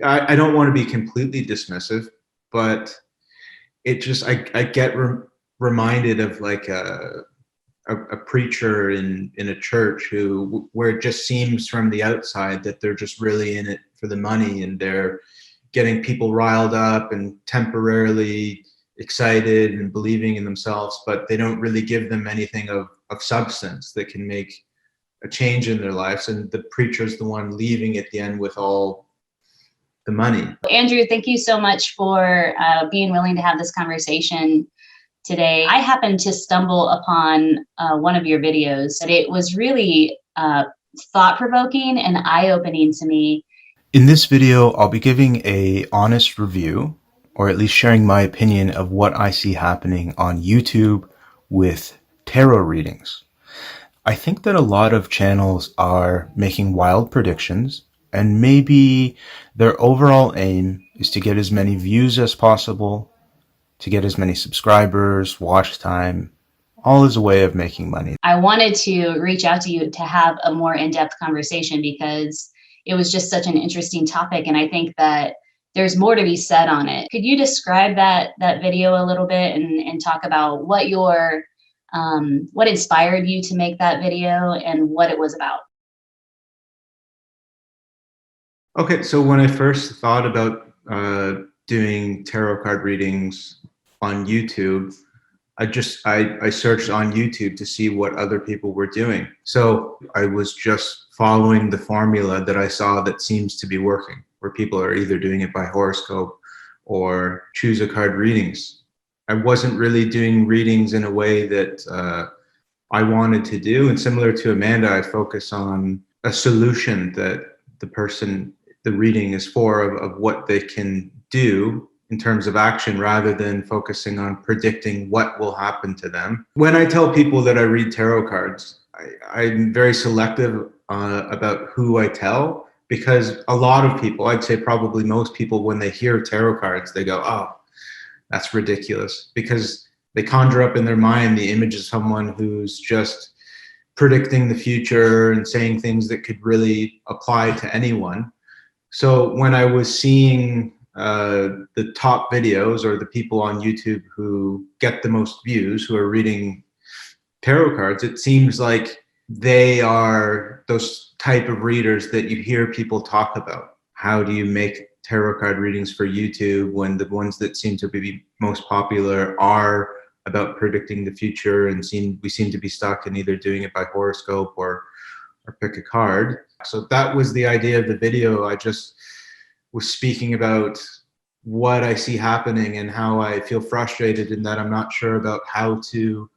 I don't want to be completely dismissive, but I get reminded of like a preacher in a church where it just seems from the outside that they're just really in it for the money, and they're getting people riled up and temporarily excited and believing in themselves, but they don't really give them anything of substance that can make a change in their lives. And the preacher's the one leaving at the end with all the money. Andrew, thank you so much for being willing to have this conversation today. I happened to stumble upon one of your videos, and it was really thought-provoking and eye-opening to me. In this video, I'll be giving an honest review, or at least sharing my opinion of what I see happening on YouTube with tarot readings. I think that a lot of channels are making wild predictions, and maybe their overall aim is to get as many views as possible, to get as many subscribers, watch time, all as a way of making money. I wanted to reach out to you to have a more in-depth conversation because it was just such an interesting topic, and I think that there's more to be said on it. Could you describe that video a little bit and talk about what what inspired you to make that video and what it was about? Okay, so when I first thought about doing tarot card readings on YouTube, I searched on YouTube to see what other people were doing. So I was just following the formula that I saw that seems to be working, where people are either doing it by horoscope or choose a card readings. I wasn't really doing readings in a way that I wanted to do. And similar to Amanda, I focus on a solution that the reading is for, of what they can do in terms of action, rather than focusing on predicting what will happen to them. When I tell people that I read tarot cards, I'm very selective about who I tell, because a lot of people, I'd say probably most people, when they hear tarot cards, they go, oh, that's ridiculous, because they conjure up in their mind the image of someone who's just predicting the future and saying things that could really apply to anyone. So when I was seeing the top videos, or the people on YouTube who get the most views, who are reading tarot cards, it seems like they are those type of readers that you hear people talk about. How do you make tarot card readings for YouTube when the ones that seem to be most popular are about predicting the future, and we seem to be stuck in either doing it by horoscope or pick a card. So that was the idea of the video. I just was speaking about what I see happening and how I feel frustrated in that I'm not sure about how to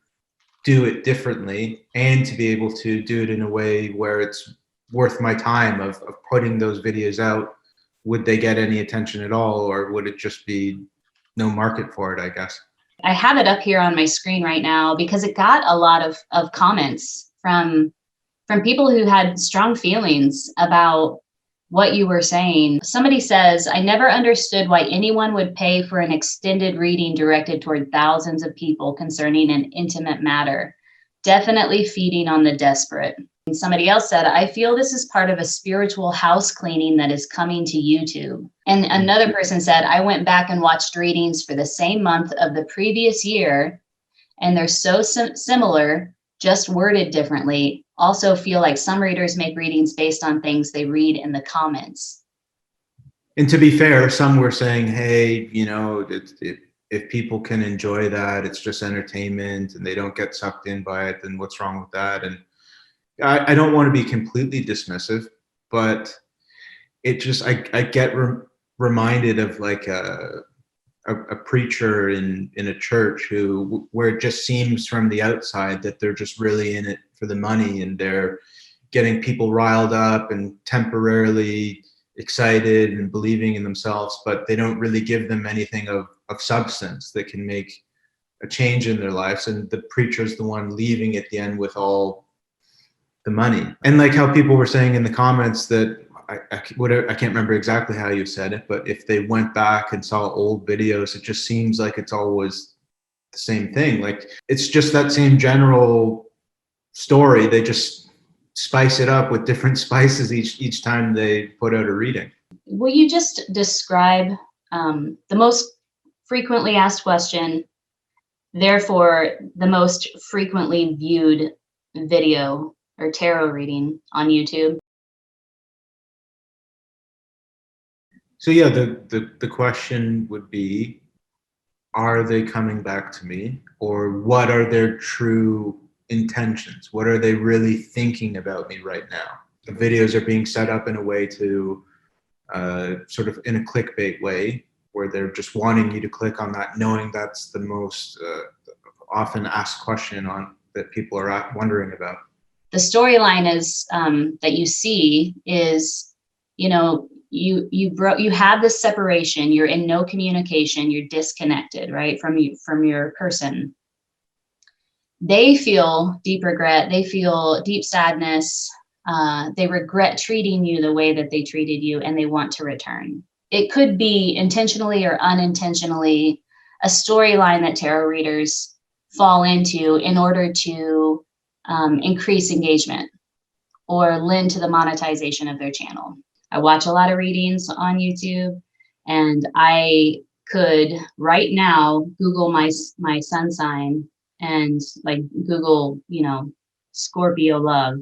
do it differently, and to be able to do it in a way where it's worth my time of putting those videos out. Would they get any attention at all, or would it just be no market for it, I guess? I have it up here on my screen right now because it got a lot of comments from people who had strong feelings about what you were saying. Somebody says, I never understood why anyone would pay for an extended reading directed toward thousands of people concerning an intimate matter. Definitely feeding on the desperate. And somebody else said, I feel this is part of a spiritual house cleaning that is coming to YouTube. And another person said, I went back and watched readings for the same month of the previous year, and they're so similar, just worded differently. Also feel like some readers make readings based on things they read in the comments. And to be fair, some were saying, hey, you know, if people can enjoy that, it's just entertainment, and they don't get sucked in by it, then what's wrong with that? And I don't want to be completely dismissive, but I get reminded of like a preacher in a church where it just seems from the outside that they're just really in it for the money, and they're getting people riled up and temporarily excited and believing in themselves, but they don't really give them anything of substance that can make a change in their lives. And the preacher's the one leaving at the end with all the money. And like how people were saying in the comments that I can't remember exactly how you said it, but if they went back and saw old videos, it just seems like it's always the same thing. Like it's just that same general story. They just spice it up with different spices each time they put out a reading. Will you just describe the most frequently asked question, therefore the most frequently viewed video or tarot reading on YouTube? So yeah, the question would be, are they coming back to me, or what are their true intentions? What are they really thinking about me right now? The videos are being set up in a way to sort of in a clickbait way, where they're just wanting you to click on that, knowing that's the most often asked question on that people are wondering about. The storyline is that you see is, you know, you have this separation. You're in no communication. You're disconnected, right, from your person. They feel deep regret. They feel deep sadness. They regret treating you the way that they treated you, and they want to return. It could be intentionally or unintentionally a storyline that tarot readers fall into in order to increase engagement or lend to the monetization of their channel. I watch a lot of readings on YouTube, and I could right now Google my sun sign and like Google, you know, Scorpio love.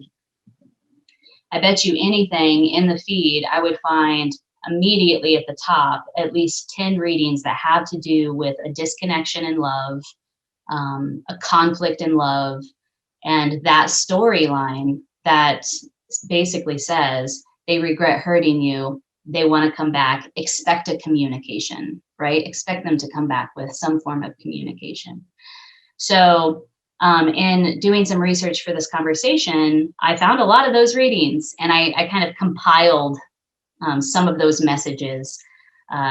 I bet you anything in the feed, I would find immediately at the top at least 10 readings that have to do with a disconnection in love, a conflict in love, and that storyline that basically says they regret hurting you, they want to come back, expect a communication, right? Expect them to come back with some form of communication. So in doing some research for this conversation, I found a lot of those readings, and I kind of compiled some of those messages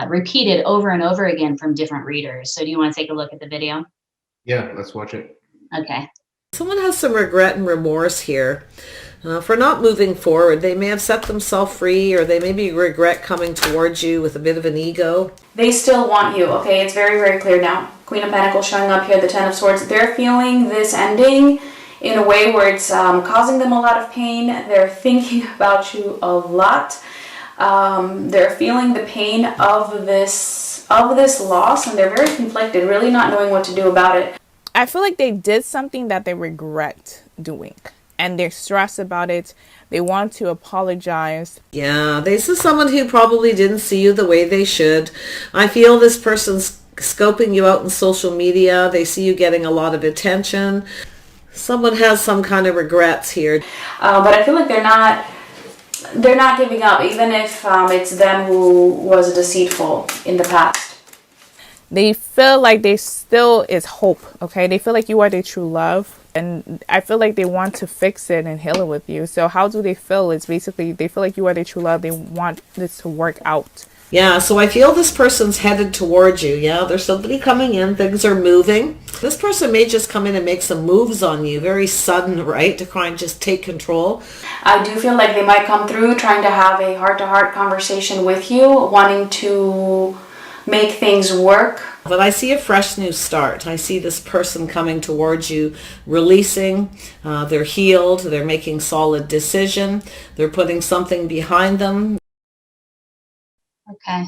repeated over and over again from different readers. So do you want to take a look at the video? Yeah, let's watch it. Okay. Someone has some regret and remorse here for not moving forward. They may have set themselves free, or they maybe regret coming towards you with a bit of an ego. They still want you, okay? It's very, very clear now. Queen of Pentacles showing up here, the Ten of Swords. They're feeling this ending in a way where it's causing them a lot of pain. They're thinking about you a lot. They're feeling the pain of this loss, and they're very conflicted, really not knowing what to do about it. I feel like they did something that they regret doing, and they're stressed about it. They want to apologize. Yeah, this is someone who probably didn't see you the way they should. I feel this person's scoping you out in social media. They see you getting a lot of attention. Someone has some kind of regrets here. But I feel like they're not giving up, even if it's them who was deceitful in the past. They feel like they still is hope, okay? They feel like you are their true love, and I feel like they want to fix it and heal it with you. So how do they feel? It's basically they feel like you are their true love. They want this to work out. Yeah, so I feel this person's headed towards you. Yeah, there's somebody coming in. Things are moving. This person may just come in and make some moves on you. Very sudden, right? To try and just take control. I do feel like they might come through trying to have a heart-to-heart conversation with you, wanting to make things work. But I see a fresh new start. I see this person coming towards you, releasing. They're healed. They're making solid decision. They're putting something behind them. Okay.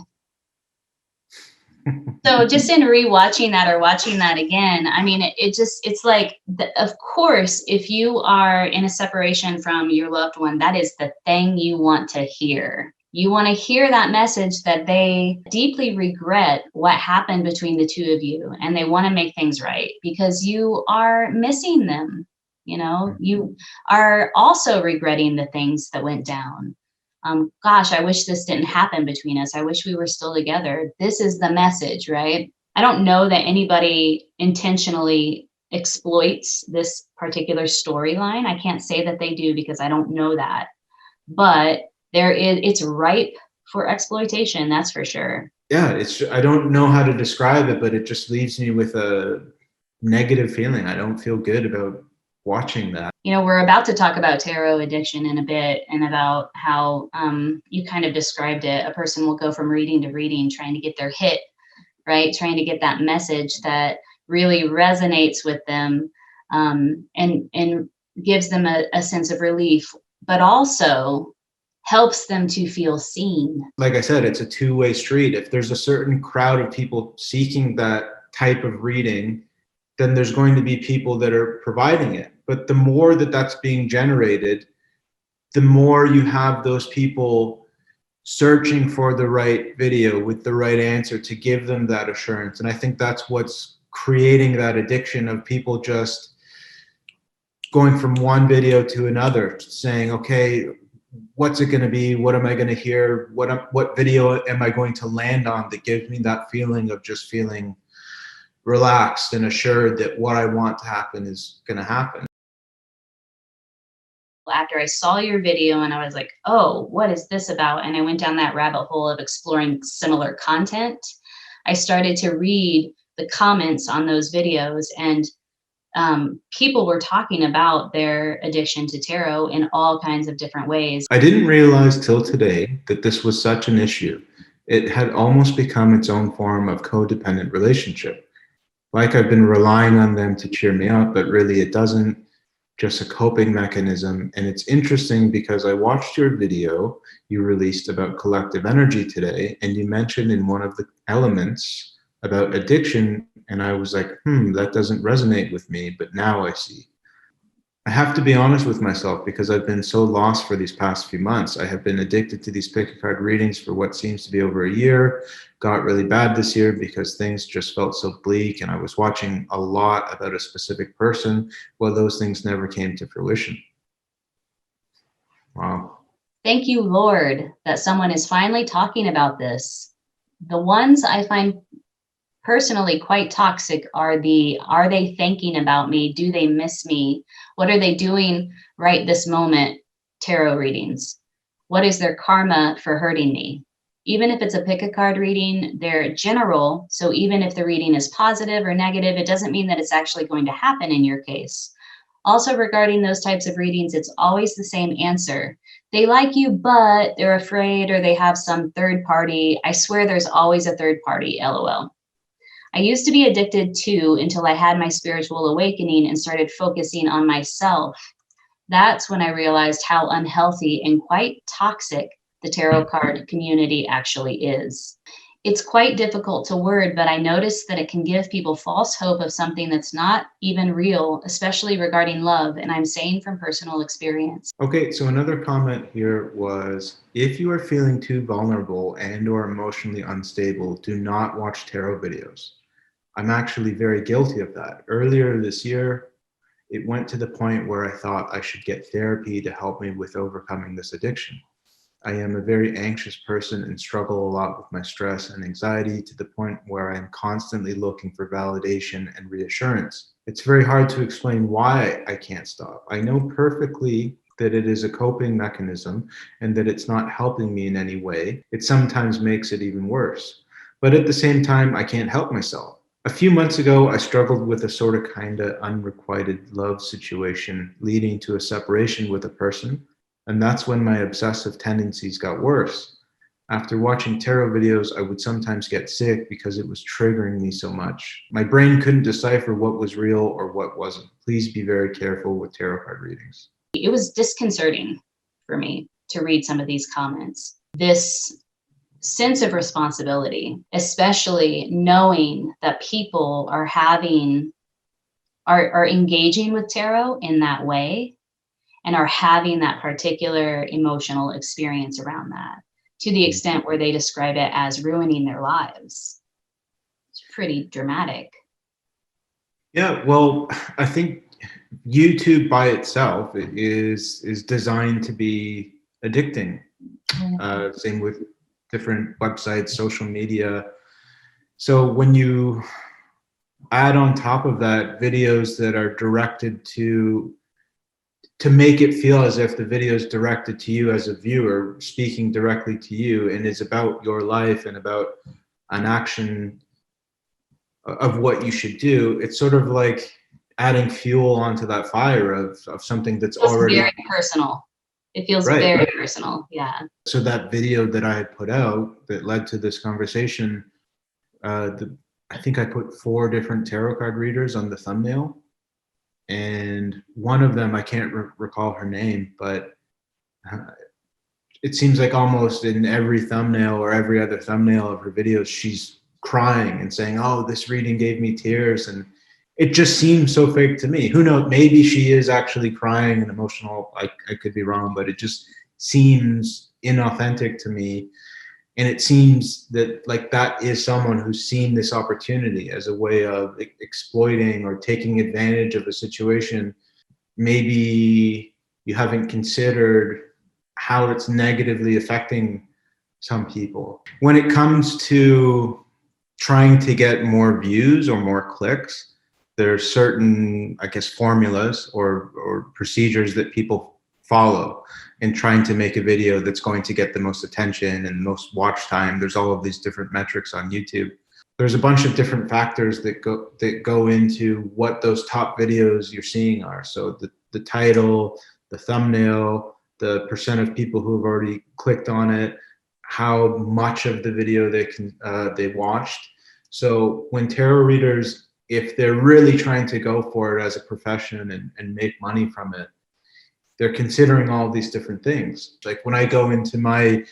So just in rewatching that or watching that again, I mean, it's like, of course, if you are in a separation from your loved one, that is the thing you want to hear. You want to hear that message that they deeply regret what happened between the two of you, and they want to make things right because you are missing them. You know, you are also regretting the things that went down. Gosh, I wish this didn't happen between us. I wish we were still together. This is the message, right? I don't know that anybody intentionally exploits this particular storyline. I can't say that they do because I don't know that. But it's ripe for exploitation, that's for sure. Yeah, I don't know how to describe it, but it just leaves me with a negative feeling. I don't feel good about watching that. You know, we're about to talk about tarot addiction in a bit, and about how you kind of described it. A person will go from reading to reading, trying to get their hit, right? Trying to get that message that really resonates with them, and gives them a sense of relief, but also helps them to feel seen. Like I said, it's a two-way street. If there's a certain crowd of people seeking that type of reading, then there's going to be people that are providing it. But the more that that's being generated, the more you have those people searching for the right video with the right answer to give them that assurance. And I think that's what's creating that addiction of people just going from one video to another, saying, okay, what's it going to be? What am I going to hear? What video am I going to land on that gives me that feeling of just feeling relaxed and assured that what I want to happen is going to happen? After I saw your video and I was like, oh, what is this about? And I went down that rabbit hole of exploring similar content. I started to read the comments on those videos, and people were talking about their addiction to tarot in all kinds of different ways. I didn't realize till today that this was such an issue. It had almost become its own form of codependent relationship. Like I've been relying on them to cheer me up, but really it doesn't. Just a coping mechanism. And it's interesting because I watched your video you released about collective energy today, and you mentioned in one of the elements about addiction, and I was like, that doesn't resonate with me, but now I see. I have to be honest with myself because I've been so lost for these past few months. I have been addicted to these pick a card readings for what seems to be over a year. Got really bad this year because things just felt so bleak, and I was watching a lot about a specific person. Well, those things never came to fruition. Wow. Thank you, Lord, that someone is finally talking about this. The ones I find personally quite toxic are they thinking about me? Do they miss me? What are they doing right this moment? Tarot readings. What is their karma for hurting me? Even if it's a pick a card reading, they're general. So even if the reading is positive or negative, it doesn't mean that it's actually going to happen in your case. Also, regarding those types of readings, it's always the same answer. They like you, but they're afraid, or they have some third party. I swear there's always a third party, LOL. I used to be addicted too until I had my spiritual awakening and started focusing on myself. That's when I realized how unhealthy and quite toxic the tarot card community actually is. It's quite difficult to word, but I noticed that it can give people false hope of something that's not even real, especially regarding love. And I'm saying from personal experience. Okay, so another comment here was, if you are feeling too vulnerable and or emotionally unstable, do not watch tarot videos. I'm actually very guilty of that. Earlier this year, it went to the point where I thought I should get therapy to help me with overcoming this addiction. I am a very anxious person and struggle a lot with my stress and anxiety to the point where I'm constantly looking for validation and reassurance. It's very hard to explain why I can't stop. I know perfectly that it is a coping mechanism and that it's not helping me in any way. It sometimes makes it even worse. But at the same time, I can't help myself. A few months ago, I struggled with a sort of kind of unrequited love situation leading to a separation with a person. And that's when my obsessive tendencies got worse. After watching tarot videos, I would sometimes get sick because it was triggering me so much. My brain couldn't decipher what was real or what wasn't. Please be very careful with tarot card readings. It was disconcerting for me to read some of these comments. This sense of responsibility, especially knowing that people are engaging with tarot in that way and are having that particular emotional experience around that, to the extent where they describe it as ruining their lives. It's pretty dramatic. Yeah, well, I think YouTube by itself is designed to be addicting. Same with different websites, social media. So when you add on top of that videos that are directed to make it feel as if the video is directed to you as a viewer, speaking directly to you, and is about your life and about an action of what you should do, it's sort of like adding fuel onto that fire of something that's already very personal. It feels right. very personal. Yeah. So that video that I had put out that led to this conversation, I think I put 4 different tarot card readers on the thumbnail. And one of them, I can't recall her name, but it seems like almost in every thumbnail or every other thumbnail of her videos, she's crying and saying, "Oh, this reading gave me tears," and it just seems so fake to me. Who knows? Maybe she is actually crying and emotional. I could be wrong, but it just seems inauthentic to me. And it seems that like that is someone who's seen this opportunity as a way of exploiting or taking advantage of a situation. Maybe you haven't considered how it's negatively affecting some people. When it comes to trying to get more views or more clicks, there are certain, I guess, formulas or procedures that people follow in trying to make a video that's going to get the most attention and most watch time. There's all of these different metrics on YouTube. There's a bunch of different factors that go into what those top videos you're seeing are. So the title, the thumbnail, the percent of people who have already clicked on it, how much of the video they watched. So when tarot readers, if they're really trying to go for it as a profession and make money from it, they're considering all these different things. Like when I go into my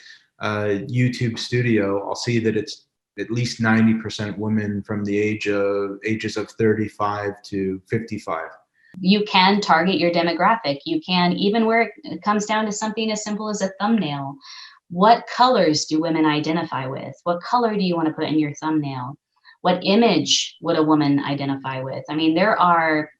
YouTube studio, I'll see that it's at least 90% women from the ages of 35 to 55. You can target your demographic. You can, even where it comes down to something as simple as a thumbnail. What colors do women identify with? What color do you want to put in your thumbnail? What image would a woman identify with? I mean, there are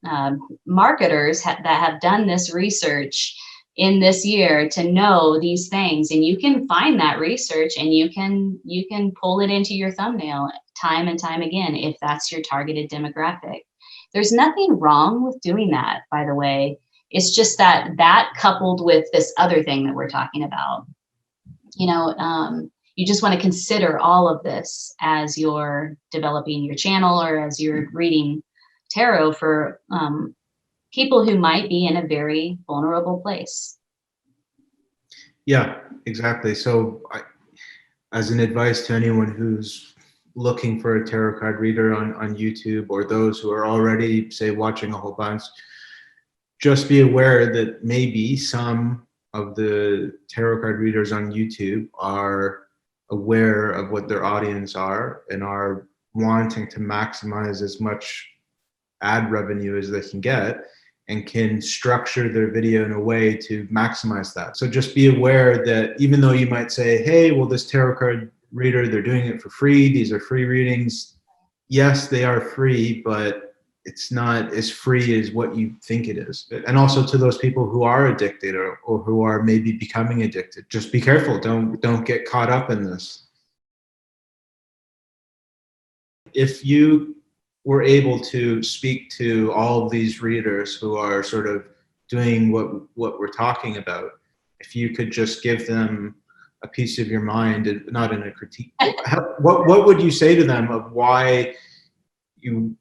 marketers that have done this research in this year to know these things, and you can find that research and you can pull it into your thumbnail time and time again if that's your targeted demographic. There's nothing wrong with doing that, by the way. It's just that coupled with this other thing that we're talking about, you just want to consider all of this as you're developing your channel or as you're reading tarot for people who might be in a very vulnerable place. Yeah, exactly. So as an advice to anyone who's looking for a tarot card reader on YouTube, or those who are already, say, watching a whole bunch, just be aware that maybe some of the tarot card readers on YouTube are aware of what their audience are and are wanting to maximize as much ad revenue as they can get and can structure their video in a way to maximize that. So just be aware that even though you might say, hey, well, this tarot card reader, they're doing it for free, these are free readings. Yes, they are free, but it's not as free as what you think it is. And also to those people who are addicted or who are maybe becoming addicted, just be careful. Don't get caught up in this. If you were able to speak to all of these readers who are sort of doing what we're talking about, if you could just give them a piece of your mind, and not in a critique, what would you say to them of why you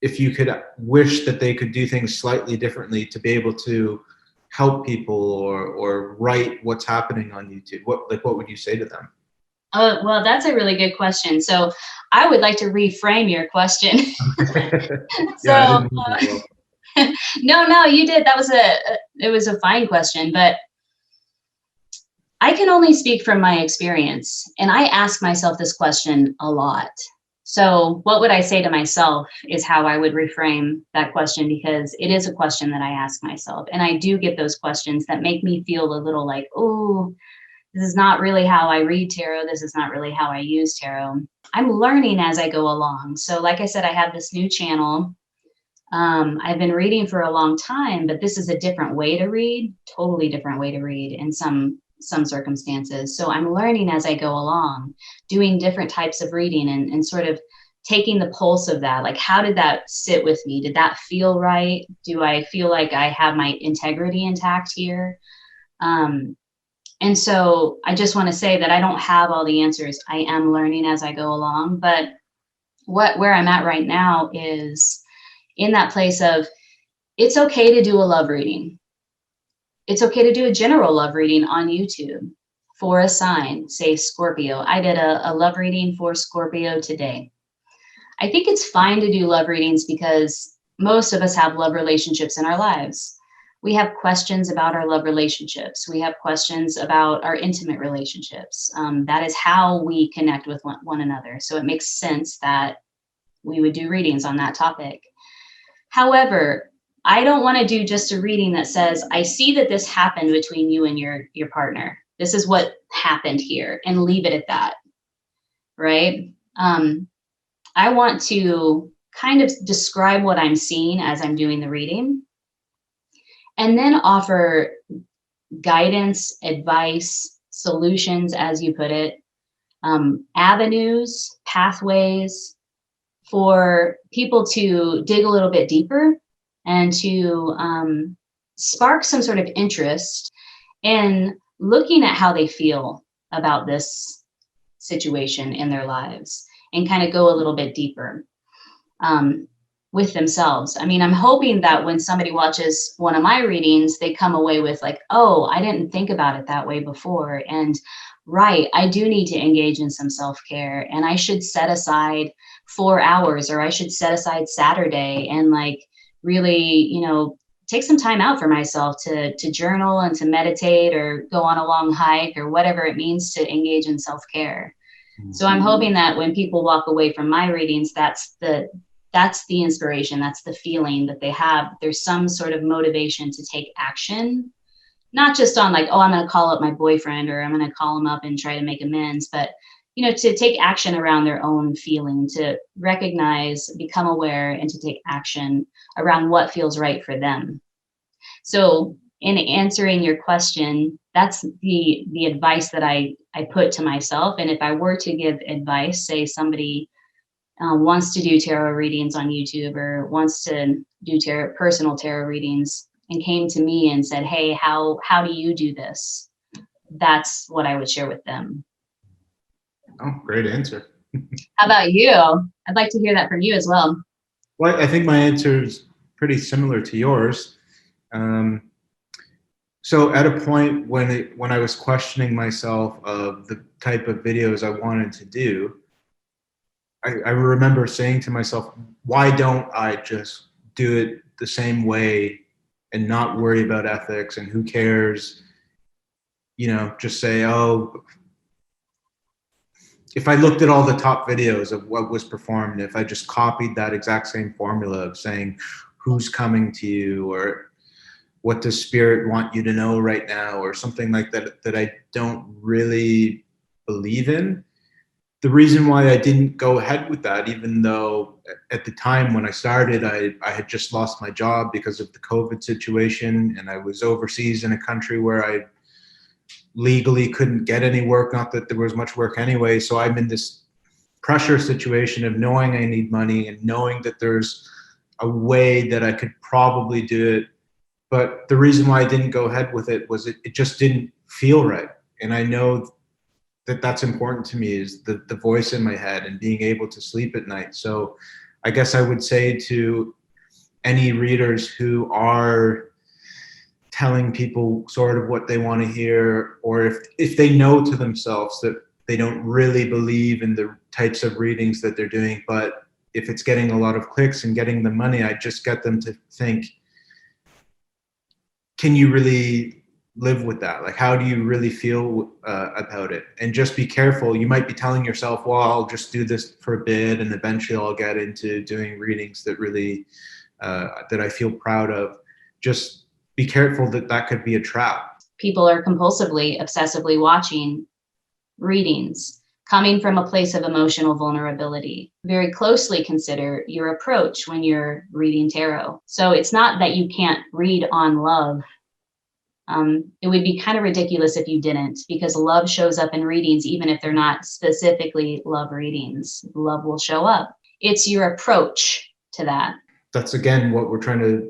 if you could wish that they could do things slightly differently to be able to help people or write what's happening on YouTube? What would you say to them? Well, that's a really good question. So I would like to reframe your question. Yeah, No, you did. It was a fine question, but I can only speak from my experience, and I ask myself this question a lot. So what would I say to myself is how I would reframe that question, because it is a question that I ask myself. And I do get those questions that make me feel a little like, oh, this is not really how I read tarot. This is not really how I use tarot. I'm learning as I go along. So like I said, I have this new channel. I've been reading for a long time, but this is a different way to read, totally different way to read in some circumstances. So I'm learning as I go along, doing different types of reading and sort of taking the pulse of that. Like, how did that sit with me? Did that feel right? Do I feel like I have my integrity intact here? And so I just want to say that I don't have all the answers. I am learning as I go along, but where I'm at right now is in that place of, it's okay to do a love reading. It's okay to do a general love reading on YouTube for a sign, say Scorpio. I did a love reading for Scorpio today. I think it's fine to do love readings because most of us have love relationships in our lives. We have questions about our love relationships. We have questions about our intimate relationships. That is how we connect with one another. So it makes sense that we would do readings on that topic. However, I don't want to do just a reading that says, I see that this happened between you and your partner. This is what happened here, and leave it at that, right? I want to kind of describe what I'm seeing as I'm doing the reading, and then offer guidance, advice, solutions, as you put it, avenues, pathways for people to dig a little bit deeper and to spark some sort of interest in looking at how they feel about this situation in their lives, and kind of go a little bit deeper with themselves. I mean, I'm hoping that when somebody watches one of my readings, they come away with like, oh, I didn't think about it that way before. And right, I do need to engage in some self-care, and I should set aside 4 hours, or I should set aside Saturday and like really, take some time out for myself to journal and to meditate, or go on a long hike, or whatever it means to engage in self-care. So I'm hoping that when people walk away from my readings, that's the inspiration, that's the feeling that they have. There's some sort of motivation to take action, not just on like, oh, I'm going to call up my boyfriend, or I'm going to call him up and try to make amends, but to take action around their own feeling, to recognize, become aware, and to take action around what feels right for them. So in answering your question, that's the advice that I put to myself. And if I were to give advice, say somebody wants to do tarot readings on YouTube, or wants to do personal tarot readings, and came to me and said, hey, how do you do this? That's what I would share with them. Oh, great answer. How about you? I'd like to hear that from you as well. Well, I think my answer is pretty similar to yours. So at a point when I was questioning myself of the type of videos I wanted to do, I remember saying to myself, why don't I just do it the same way and not worry about ethics and who cares? Just say, oh, if I looked at all the top videos of what was performed, if I just copied that exact same formula of saying who's coming to you, or what does spirit want you to know right now, or something like that, that I don't really believe in. The reason why I didn't go ahead with that, even though at the time when I started, I had just lost my job because of the COVID situation, and I was overseas in a country where I legally couldn't get any work, not that there was much work anyway. So I'm in this pressure situation of knowing I need money, and knowing that there's a way that I could probably do it. But the reason why I didn't go ahead with it was it just didn't feel right. And I know that that's important to me, is the voice in my head and being able to sleep at night. So I guess I would say to any readers who are telling people sort of what they want to hear, or if they know to themselves that they don't really believe in the types of readings that they're doing, but if it's getting a lot of clicks and getting the money, I just get them to think, can you really live with that? Like, how do you really feel about it? And just be careful. You might be telling yourself, well, I'll just do this for a bit, and eventually I'll get into doing readings that really, that I feel proud of. Just be careful that could be a trap. People are compulsively, obsessively watching readings coming from a place of emotional vulnerability. Very closely consider your approach when you're reading tarot. So it's not that you can't read on love. It would be kind of ridiculous if you didn't, because love shows up in readings, even if they're not specifically love readings. Love will show up. It's your approach to that. That's, again, what we're trying to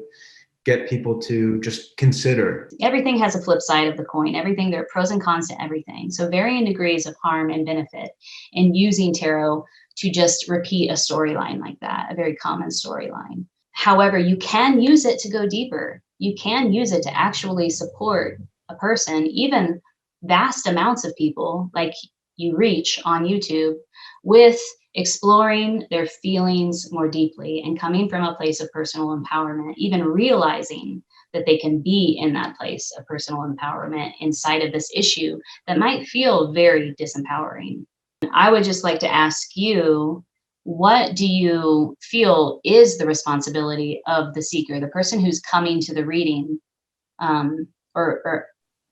get people to just consider. Everything has a flip side of the coin. Everything, there are pros and cons to everything. So varying degrees of harm and benefit in using tarot to just repeat a storyline like that, a very common storyline. However, you can use it to go deeper. You can use it to actually support a person, even vast amounts of people like you reach on YouTube, with exploring their feelings more deeply and coming from a place of personal empowerment, even realizing that they can be in that place of personal empowerment inside of this issue that might feel very disempowering. I would just like to ask you, what do you feel is the responsibility of the seeker, the person who's coming to the reading, or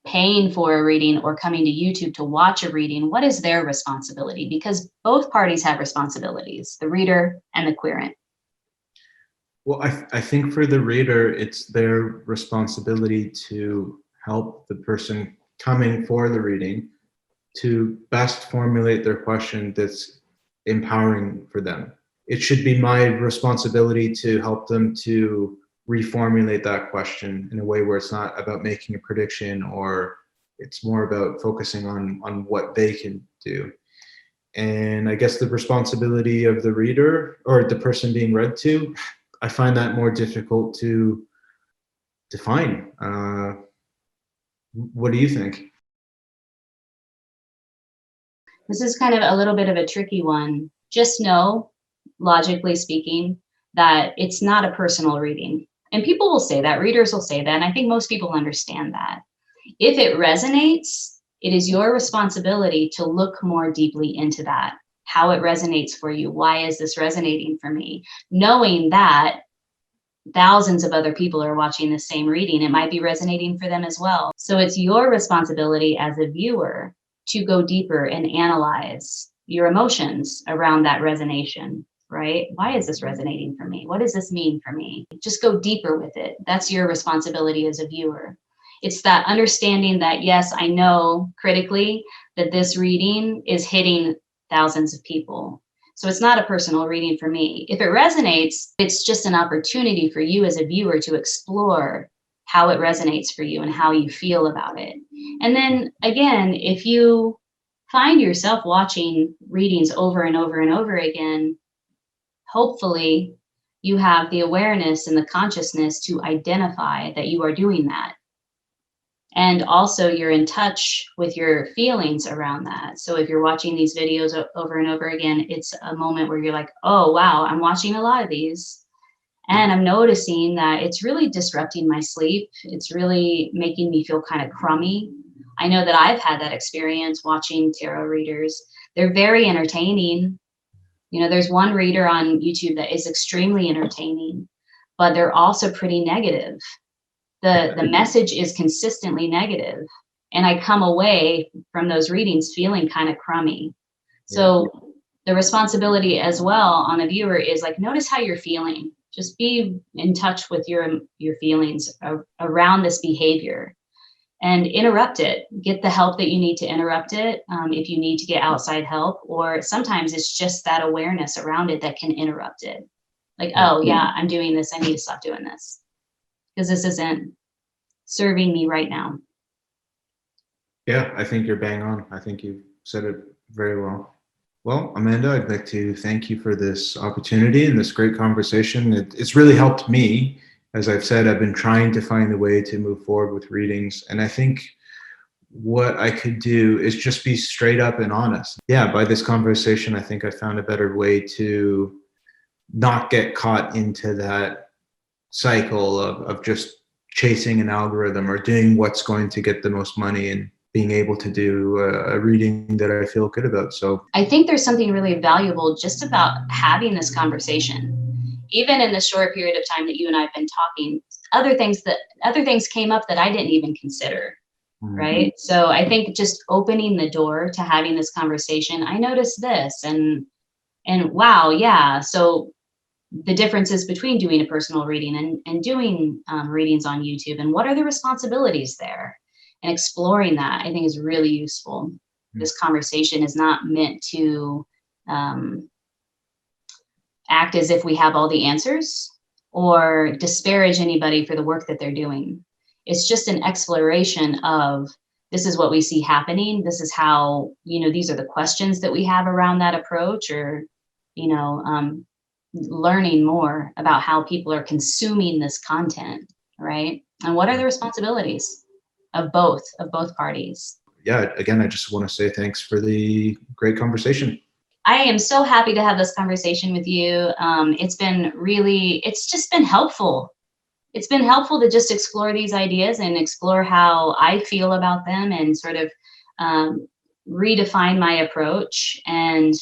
paying for a reading or coming to YouTube to watch a reading? What is their responsibility? Because both parties have responsibilities, the reader and the querent. Well, I think for the reader, it's their responsibility to help the person coming for the reading to best formulate their question that's empowering for them. It should be my responsibility to help them to reformulate that question in a way where it's not about making a prediction, or it's more about focusing on what they can do. And I guess the responsibility of the reader or the person being read to, I find that more difficult to define. What do you think? This is kind of a little bit of a tricky one. Just know, logically speaking, that it's not a personal reading. And people will say that, readers will say that, and I think most people understand that. If it resonates, it is your responsibility to look more deeply into that, how it resonates for you. Why is this resonating for me? Knowing that thousands of other people are watching the same reading, it might be resonating for them as well. So it's your responsibility as a viewer to go deeper and analyze your emotions around that resonation, right? Why is this resonating for me? What does this mean for me? Just go deeper with it. That's your responsibility as a viewer. It's that understanding that, yes, I know critically that this reading is hitting thousands of people. So it's not a personal reading for me. If it resonates, it's just an opportunity for you as a viewer to explore how it resonates for you and how you feel about it. And then again, if you find yourself watching readings over and over and over again, hopefully you have the awareness and the consciousness to identify that you are doing that. And also you're in touch with your feelings around that. So if you're watching these videos over and over again, it's a moment where you're like, oh, wow, I'm watching a lot of these. And I'm noticing that it's really disrupting my sleep. It's really making me feel kind of crummy. I know that I've had that experience watching tarot readers. They're very entertaining. You know, there's one reader on YouTube that is extremely entertaining, but they're also pretty negative. The message is consistently negative, and I come away from those readings feeling kind of crummy. So the responsibility as well on the viewer is like, notice how you're feeling. Just be in touch with your feelings around this behavior and interrupt it. Get the help that you need to interrupt it if you need to get outside help, or sometimes it's just that awareness around it that can interrupt it. Like, oh yeah, I'm doing this. I need to stop doing this because this isn't serving me right now. Yeah, I think you're bang on. I think you said it very well. Well, Amanda, I'd like to thank you for this opportunity and this great conversation. It's really helped me. As I've said, I've been trying to find a way to move forward with readings. And I think what I could do is just be straight up and honest. Yeah, by this conversation, I think I found a better way to not get caught into that cycle of just chasing an algorithm or doing what's going to get the most money, and being able to do a reading that I feel good about. So I think there's something really valuable just about having this conversation. Even in the short period of time that you and I have been talking, other things came up that I didn't even consider. Right. So I think just opening the door to having this conversation, I noticed this and wow, yeah. So the differences between doing a personal reading and doing readings on YouTube, and what are the responsibilities there, and exploring that, I think is really useful. This conversation is not meant to act as if we have all the answers or disparage anybody for the work that they're doing. It's just an exploration of, this is what we see happening. This is how, these are the questions that we have around that approach, or, learning more about how people are consuming this content, right? And what are the responsibilities of both parties? Yeah, again, I just want to say thanks for the great conversation. I am so happy to have this conversation with you. It's just been helpful. it's been helpful to just explore these ideas and explore how I feel about them, and sort of redefine my approach, and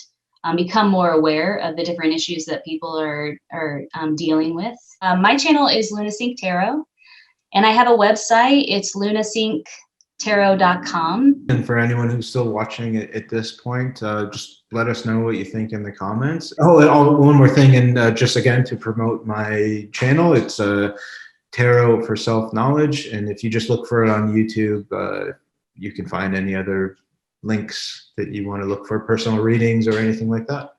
become more aware of the different issues that people are dealing with. My channel is LunaSync Tarot, and I have a website. It's lunasynctarot.com. And for anyone who's still watching it at this point, just let us know what you think in the comments. Oh, and one more thing, and just again to promote my channel, it's Tarot for Self-Knowledge, and if you just look for it on YouTube, you can find any other links that you want to look for, personal readings or anything like that.